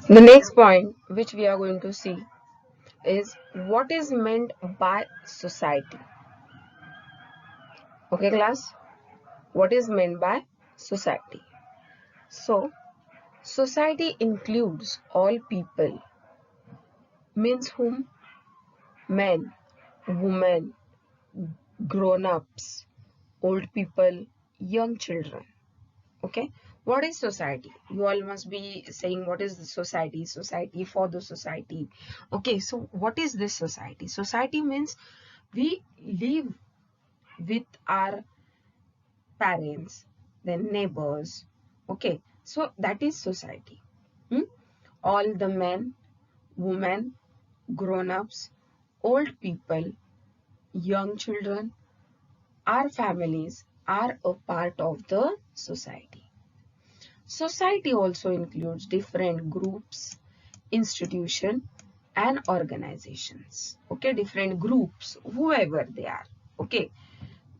The next point which we are going to see is what is meant by society. Okay, class? What is meant by society? So, society includes all people, means whom? Men, women, grown-ups, old people, young children. Okay, what is society? You all must be saying, what is the society? Society for the society. Okay, so what is this society? Society means we live with our parents, then neighbors. Okay, so that is society. Hmm? All the men, women, grown-ups, old people, young children, our families are a part of the society. Society also includes different groups, institutions, and organizations. Okay, different groups, whoever they are. Okay,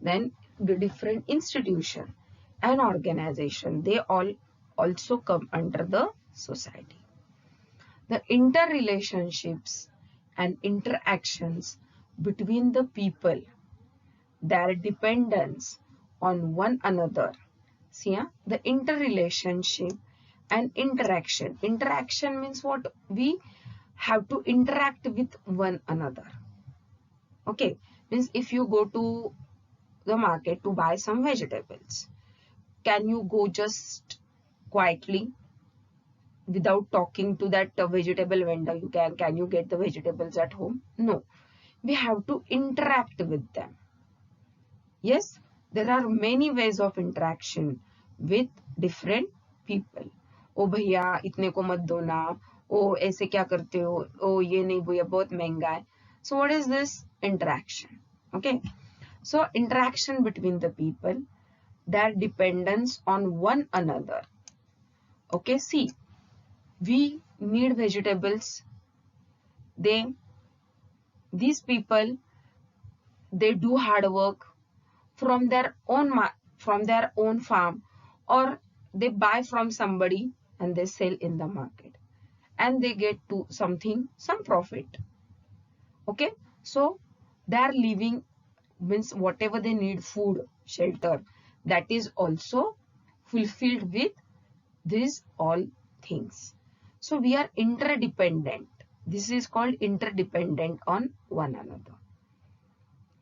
then the different institution and organization, they all also come under the society. The interrelationships and interactions between the people, their dependence on one another. See, the interrelationship and interaction. Interaction means what? We have to interact with one another. Okay, means if you go to the market to buy some vegetables, can you go just quietly without talking to that vegetable vendor? Can you get the vegetables at home? No, we have to interact with them. Yes, there are many ways of interaction with different people. ओ भैया इतने को मत दो ना, ओ ऐसे क्या करते हो, ओ ये नहीं भैया बहुत महंगा है. So what is this interaction? Okay, so interaction between the people, their dependence on one another. Okay, see, we need vegetables. These people, they do hard work from their own farm, or they buy from somebody and they sell in the market, and they get to some profit. Okay, so they are living, means whatever they need, food, shelter, that is also fulfilled with these all things. So we are interdependent. This is called interdependent on one another.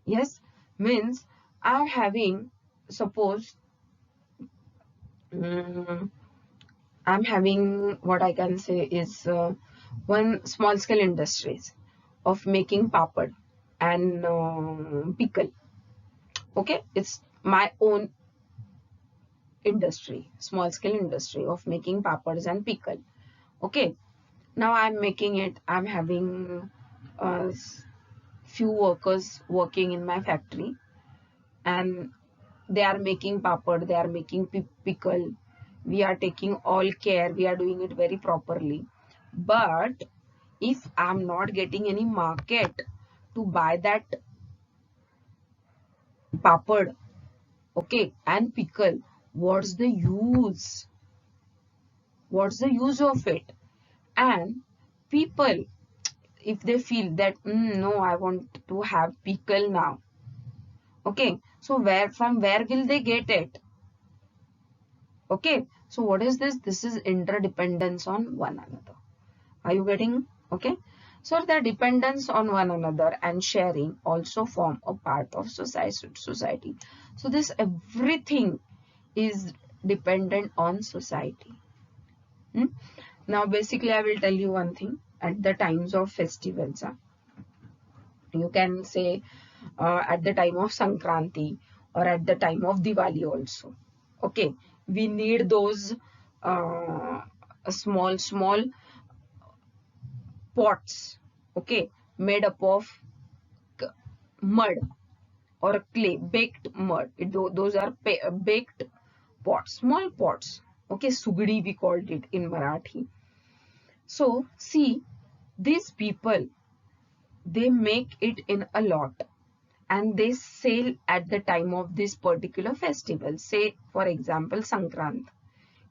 Yes, means I'm having, suppose, mm, I'm having, what I can say is one small scale industries of making papad and pickle. Okay, it's my own industry, small scale industry of making papads and pickle. Okay, now I'm making it. I'm having few workers working in my factory, and they are making papad, they are making pickle. We are taking all care, we are doing it very properly. But if I'm not getting any market to buy that papad, okay, and pickle, what's the use? What's the use of it? And people, if they feel that no, I want to have pickle now, okay, so where will they get it? Okay, so what is this? This is interdependence on one another. Are you getting? Okay, so the dependence on one another and sharing also form a part of society. So this everything is dependent on society. Hmm? Now basically I will tell you one thing. At the times of festivals, you can say at the time of Sankranti or at the time of Diwali also. Okay, we need those small pots, okay, made up of mud or clay, baked mud. Those are baked pots, small pots. Okay, sugdi we called it in Marathi. So see, these people, they make it in a lot and they sell at the time of this particular festival. Say for example Sankrant,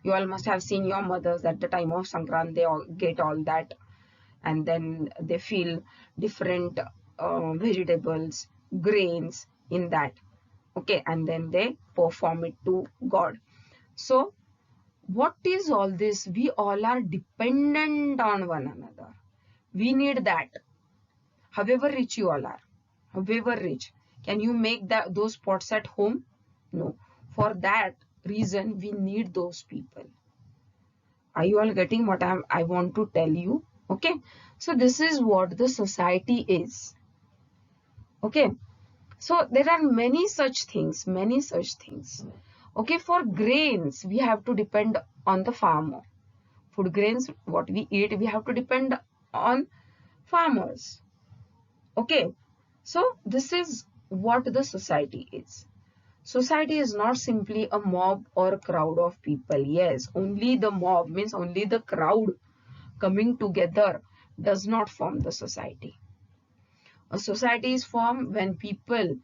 You all must have seen your mothers at the time of Sankrant, they all get all that, and then they feel different vegetables, grains in that. Okay, and then they perform it to God. So what is all this? We all are dependent on one another. We need that. However rich you all are, however rich, can you make those pots at home? No. For that reason, we need those people. Are you all getting what I want to tell you? Okay. So this is what the society is. Okay. So there are many such things, many such things. Okay. For grains, we have to depend on the farmer. Food grains, what we eat, we have to depend on farmers. Okay. So this is what the society is. Society is not simply a mob or a crowd of people. Yes, only the mob means only the crowd coming together does not form the society. A society is formed when people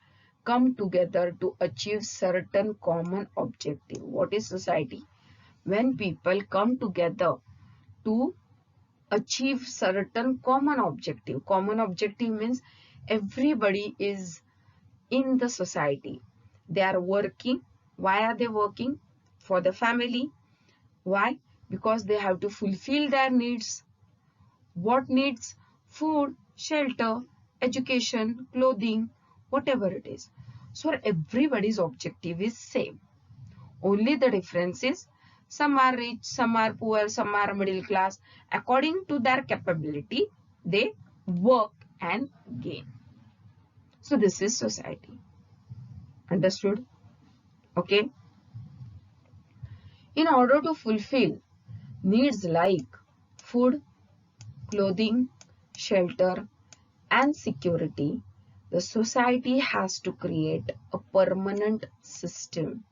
come together to achieve certain common objective. What is society? When people come together to achieve certain common objective. Common objective means everybody is in the society. They are working. Why are they working? For the family. Why? Because they have to fulfill their needs. What needs? Food, shelter, education, clothing, whatever it is. So everybody's objective is same. Only the difference is some are rich, some are poor, some are middle class. According to their capability, they work and gain. So this is society. Understood? Okay. In order to fulfill needs like food, clothing, shelter, and security, the society has to create a permanent system.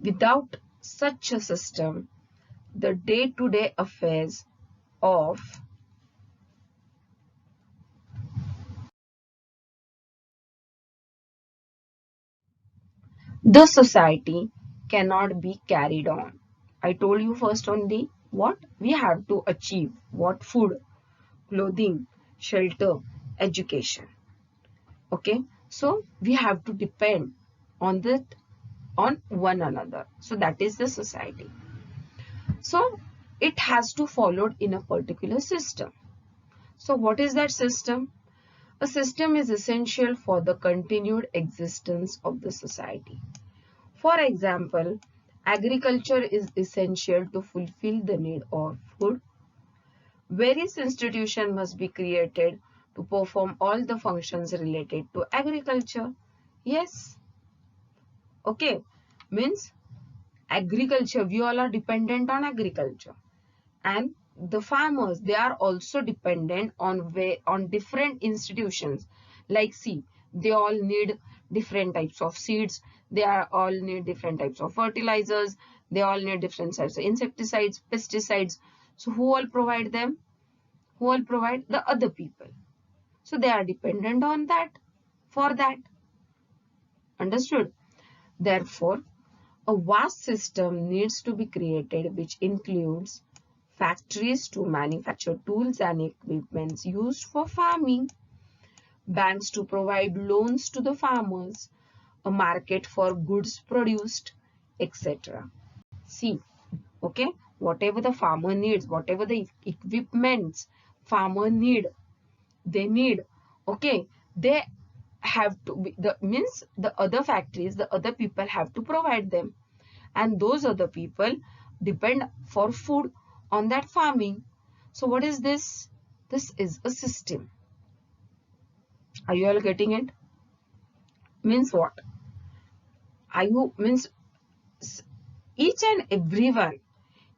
Without such a system, the day-to-day affairs of the society cannot be carried on. I told you first only what we have to achieve, what food, clothing, shelter, education. Okay, so we have to depend on on one another. So that is the society. So it has to follow in a particular system. So what is that system? A system is essential for the continued existence of the society. For example, agriculture is essential to fulfill the need of food. Various institutions must be created to perform all the functions related to agriculture. Yes, okay, means agriculture, we all are dependent on agriculture. And the farmers, they are also dependent on different institutions. Like see, they all need different types of seeds, they are all need different types of fertilizers, they all need different types of insecticides, pesticides. So who all provide them? Who will provide? The other people. So they are dependent on that for that. Understood? Therefore, a vast system needs to be created which includes factories to manufacture tools and equipments used for farming, banks to provide loans to the farmers, a market for goods produced, etc. See, okay, whatever the farmer needs, whatever the equipments farmer need, they need, okay, they have to be, the means the other factories, the other people have to provide them, and those other people depend for food on that farming. So what is this? This is a system. Are you all getting it? Means what? Are you means each and everyone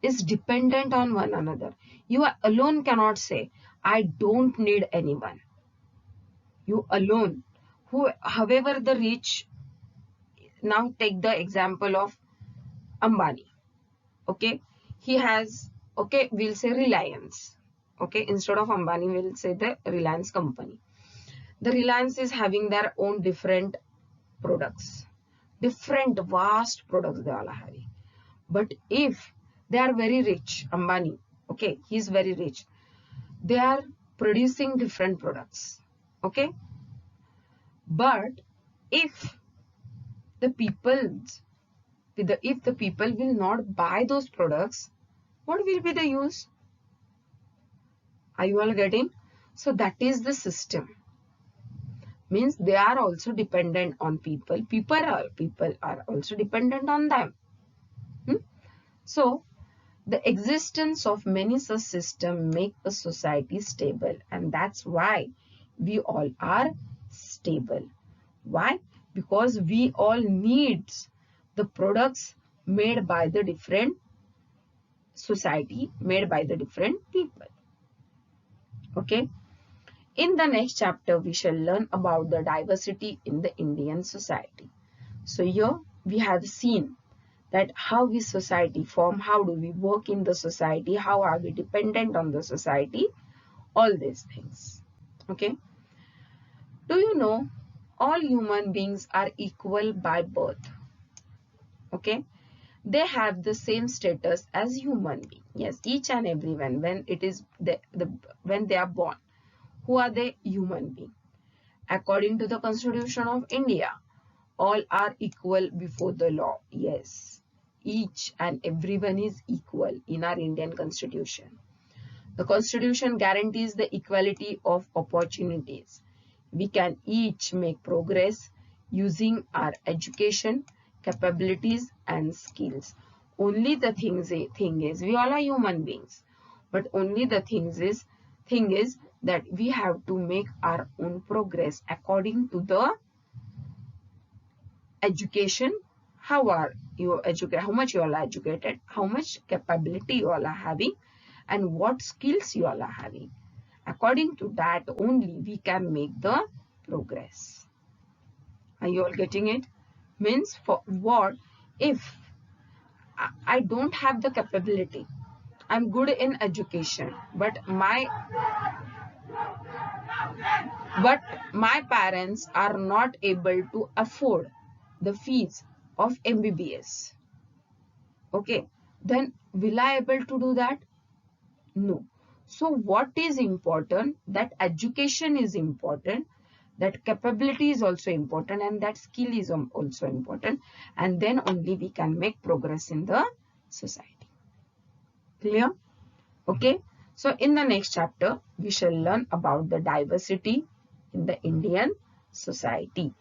is dependent on one another. You are alone cannot say I don't need anyone. You alone, who, however the rich, now take the example of Ambani. Okay, he has, okay, we'll say Reliance. Okay, instead of Ambani, we'll say the Reliance company. The Reliance is having their own different products, different vast products they all are having. But if They are very rich. Ambani, okay, he's very rich. They are producing different products, okay. But if the people if the people will not buy those products, what will be the use? Are you all getting? So that is the system. Means they are also dependent on people. People are also dependent on them. So the existence of many such systems make a society stable, and that's why we all are stable. Why? Because we all need the products made by the different society, made by the different people. Okay. In the next chapter, we shall learn about the diversity in the Indian society. So here we have seen that how is society form, how do we work in the society, how are we dependent on the society, all these things. Okay. Do you know all human beings are equal by birth? Okay. They have the same status as human being. Yes, each and everyone when it is when they are born, who are they? Human being. According to the Constitution of India, all are equal before the law. Yes, each and everyone is equal in our Indian Constitution. The Constitution guarantees the equality of opportunities. We can each make progress using our education, capabilities, and skills. Only the thing is, we all are human beings, but only the thing is that we have to make our own progress according to the education. How are you educated? How much you all are educated? How much capability you all are having? And what skills you all are having? According to that only we can make the progress. Are you all getting it? Means for what if I don't have the capability? I'm good in education, but my parents are not able to afford the fees of MBBS. Okay, then will I able to do that? No. So what is important? That education is important, that capability is also important, and that skill is also important, and then only we can make progress in the society. Clear? Okay. So in the next chapter, we shall learn about the diversity in the Indian society.